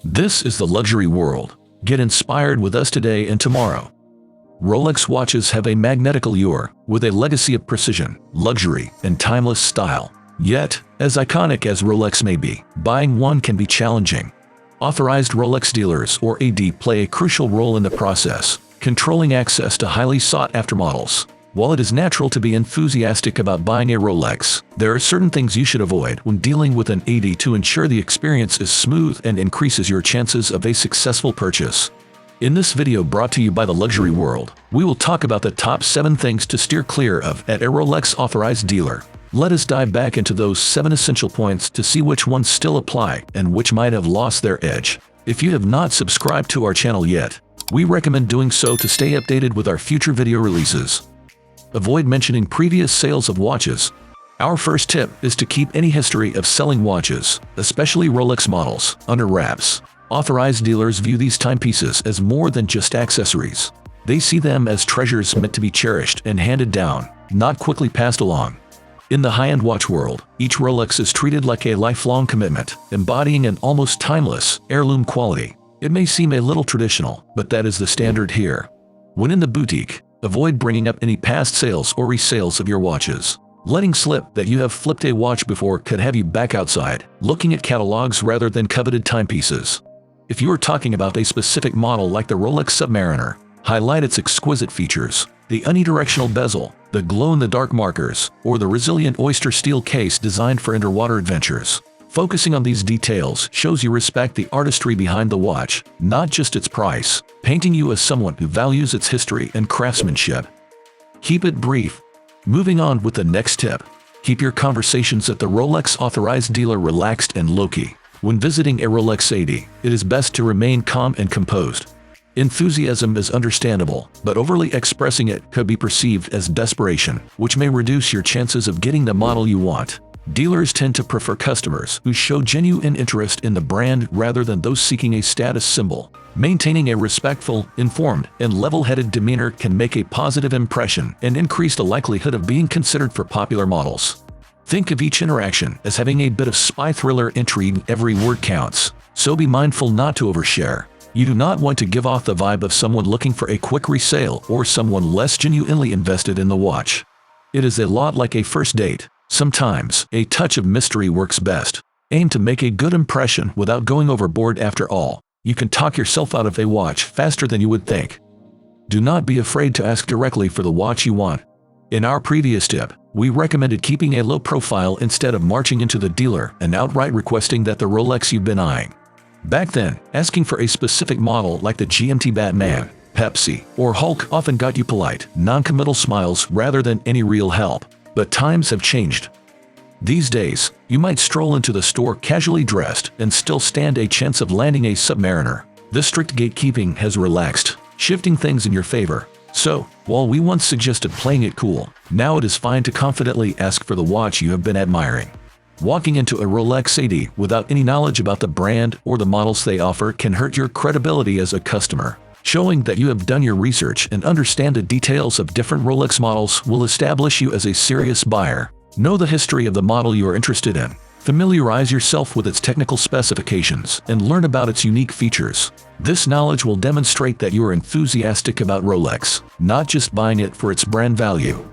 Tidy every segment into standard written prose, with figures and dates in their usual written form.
This is the luxury world. Get inspired with us today and tomorrow. Rolex watches have a magnetic allure, with a legacy of precision, luxury, and timeless style. Yet, as iconic as Rolex may be, buying one can be challenging. Authorized Rolex dealers, or AD, play a crucial role in the process, controlling access to highly sought-after models. While it is natural to be enthusiastic about buying a Rolex, there are certain things you should avoid when dealing with an AD to ensure the experience is smooth and increases your chances of a successful purchase. In this video brought to you by the Luxury World, we will talk about the top 7 things to steer clear of at a Rolex Authorized Dealer. Let us dive back into those 7 essential points to see which ones still apply and which might have lost their edge. If you have not subscribed to our channel yet, we recommend doing so to stay updated with our future video releases. Avoid mentioning previous sales of watches. Our first tip is to keep any history of selling watches, especially Rolex models, under wraps. Authorized dealers view these timepieces as more than just accessories. They see them as treasures meant to be cherished and handed down, not quickly passed along. In the high-end watch world, each Rolex is treated like a lifelong commitment, embodying an almost timeless, heirloom quality. It may seem a little traditional, but that is the standard here. When in the boutique, avoid bringing up any past sales or resales of your watches. Letting slip that you have flipped a watch before could have you back outside, looking at catalogs rather than coveted timepieces. If you are talking about a specific model like the Rolex Submariner, highlight its exquisite features, the unidirectional bezel, the glow-in-the-dark markers, or the resilient oyster steel case designed for underwater adventures. Focusing on these details shows you respect the artistry behind the watch, not just its price, painting you as someone who values its history and craftsmanship. Keep it brief. Moving on with the next tip. Keep your conversations at the Rolex Authorized Dealer relaxed and low-key. When visiting a Rolex AD, it is best to remain calm and composed. Enthusiasm is understandable, but overly expressing it could be perceived as desperation, which may reduce your chances of getting the model you want. Dealers tend to prefer customers who show genuine interest in the brand rather than those seeking a status symbol. Maintaining a respectful, informed, and level-headed demeanor can make a positive impression and increase the likelihood of being considered for popular models. Think of each interaction as having a bit of spy thriller intrigue. Every word counts, so be mindful not to overshare. You do not want to give off the vibe of someone looking for a quick resale or someone less genuinely invested in the watch. It is a lot like a first date. Sometimes, a touch of mystery works best. Aim to make a good impression without going overboard. After all, you can talk yourself out of a watch faster than you would think. Do not be afraid to ask directly for the watch you want. In our previous tip, we recommended keeping a low profile instead of marching into the dealer and outright requesting that the Rolex you've been eyeing. Back then, asking for a specific model like the GMT Batman, Pepsi, or Hulk often got you polite, non-committal smiles rather than any real help. But times have changed. These days, you might stroll into the store casually dressed and still stand a chance of landing a Submariner. This strict gatekeeping has relaxed, shifting things in your favor. So, while we once suggested playing it cool, now it is fine to confidently ask for the watch you have been admiring. Walking into a Rolex AD without any knowledge about the brand or the models they offer can hurt your credibility as a customer. Showing that you have done your research and understand the details of different Rolex models will establish you as a serious buyer. Know the history of the model you are interested in. Familiarize yourself with its technical specifications and learn about its unique features. This knowledge will demonstrate that you are enthusiastic about Rolex, not just buying it for its brand value.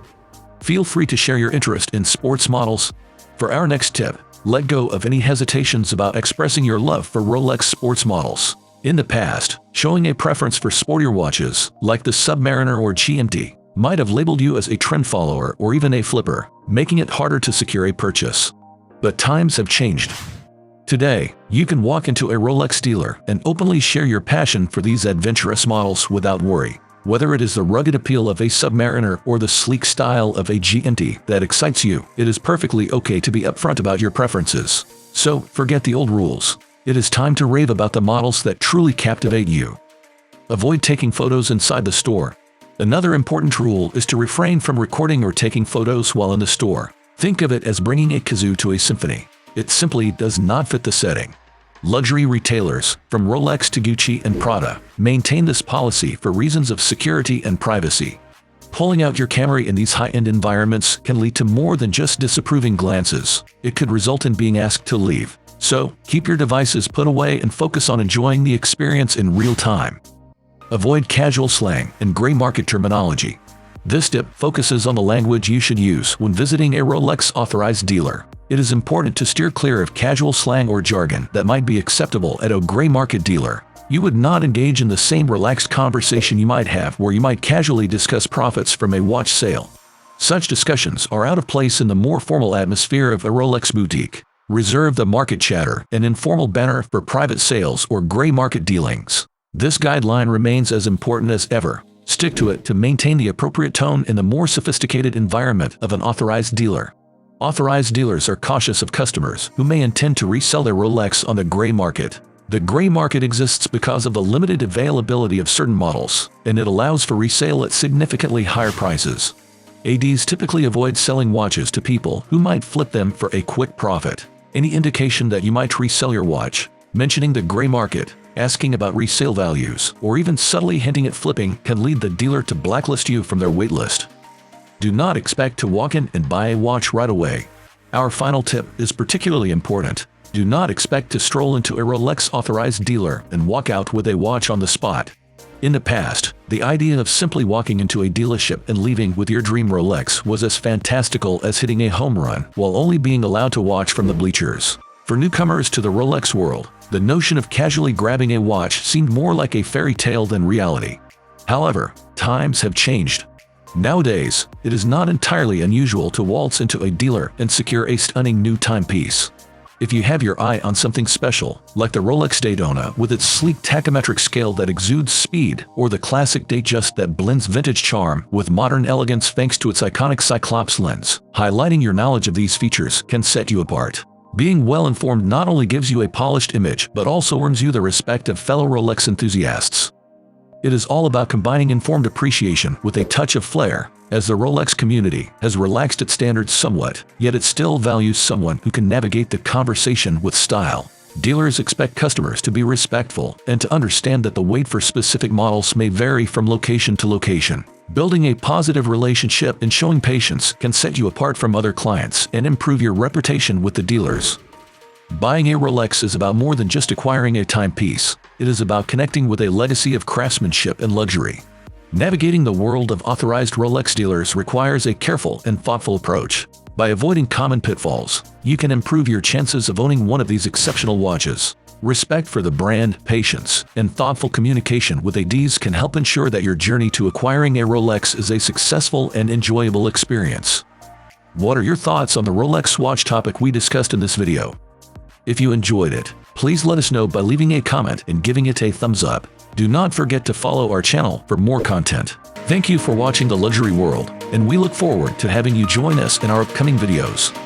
Feel free to share your interest in sports models. For our next tip, let go of any hesitations about expressing your love for Rolex sports models. In the past, showing a preference for sportier watches, like the Submariner or GMT, might have labeled you as a trend follower or even a flipper, making it harder to secure a purchase. But times have changed. Today, you can walk into a Rolex dealer and openly share your passion for these adventurous models without worry. Whether it is the rugged appeal of a Submariner or the sleek style of a GMT that excites you, it is perfectly okay to be upfront about your preferences. So, forget the old rules. It is time to rave about the models that truly captivate you. Avoid taking photos inside the store. Another important rule is to refrain from recording or taking photos while in the store. Think of it as bringing a kazoo to a symphony. It simply does not fit the setting. Luxury retailers, from Rolex to Gucci and Prada, maintain this policy for reasons of security and privacy. Pulling out your camera in these high-end environments can lead to more than just disapproving glances. It could result in being asked to leave. So, keep your devices put away and focus on enjoying the experience in real time. Avoid casual slang and gray market terminology. This tip focuses on the language you should use when visiting a Rolex Authorized Dealer. It is important to steer clear of casual slang or jargon that might be acceptable at a gray market dealer. You would not engage in the same relaxed conversation you might have where you might casually discuss profits from a watch sale. Such discussions are out of place in the more formal atmosphere of a Rolex boutique. Reserve the market chatter and informal banter for private sales or gray market dealings. This guideline remains as important as ever. Stick to it to maintain the appropriate tone in the more sophisticated environment of an authorized dealer. Authorized dealers are cautious of customers who may intend to resell their Rolex on the gray market. The gray market exists because of the limited availability of certain models, and it allows for resale at significantly higher prices. ADs typically avoid selling watches to people who might flip them for a quick profit. Any indication that you might resell your watch, mentioning the gray market, asking about resale values, or even subtly hinting at flipping can lead the dealer to blacklist you from their waitlist. Do not expect to walk in and buy a watch right away. Our final tip is particularly important. Do not expect to stroll into a Rolex Authorized Dealer and walk out with a watch on the spot. In the past, the idea of simply walking into a dealership and leaving with your dream Rolex was as fantastical as hitting a home run while only being allowed to watch from the bleachers. For newcomers to the Rolex world, the notion of casually grabbing a watch seemed more like a fairy tale than reality. However, times have changed. Nowadays, it is not entirely unusual to waltz into a dealer and secure a stunning new timepiece. If you have your eye on something special, like the Rolex Daytona with its sleek tachometric scale that exudes speed, or the classic datejust that blends vintage charm with modern elegance thanks to its iconic Cyclops lens, highlighting your knowledge of these features can set you apart. Being well-informed not only gives you a polished image but also earns you the respect of fellow Rolex enthusiasts. It is all about combining informed appreciation with a touch of flair, as the Rolex community has relaxed its standards somewhat, yet it still values someone who can navigate the conversation with style. Dealers expect customers to be respectful and to understand that the wait for specific models may vary from location to location. Building a positive relationship and showing patience can set you apart from other clients and improve your reputation with the dealers. Buying a Rolex is about more than just acquiring a timepiece. It is about connecting with a legacy of craftsmanship and luxury. Navigating the world of authorized Rolex dealers requires a careful and thoughtful approach. By avoiding common pitfalls, you can improve your chances of owning one of these exceptional watches. Respect for the brand, patience, and thoughtful communication with ADs can help ensure that your journey to acquiring a Rolex is a successful and enjoyable experience. What are your thoughts on the Rolex watch topic we discussed in this video? If you enjoyed it, please let us know by leaving a comment and giving it a thumbs up. Do not forget to follow our channel for more content. Thank you for watching The Luxury World, and we look forward to having you join us in our upcoming videos.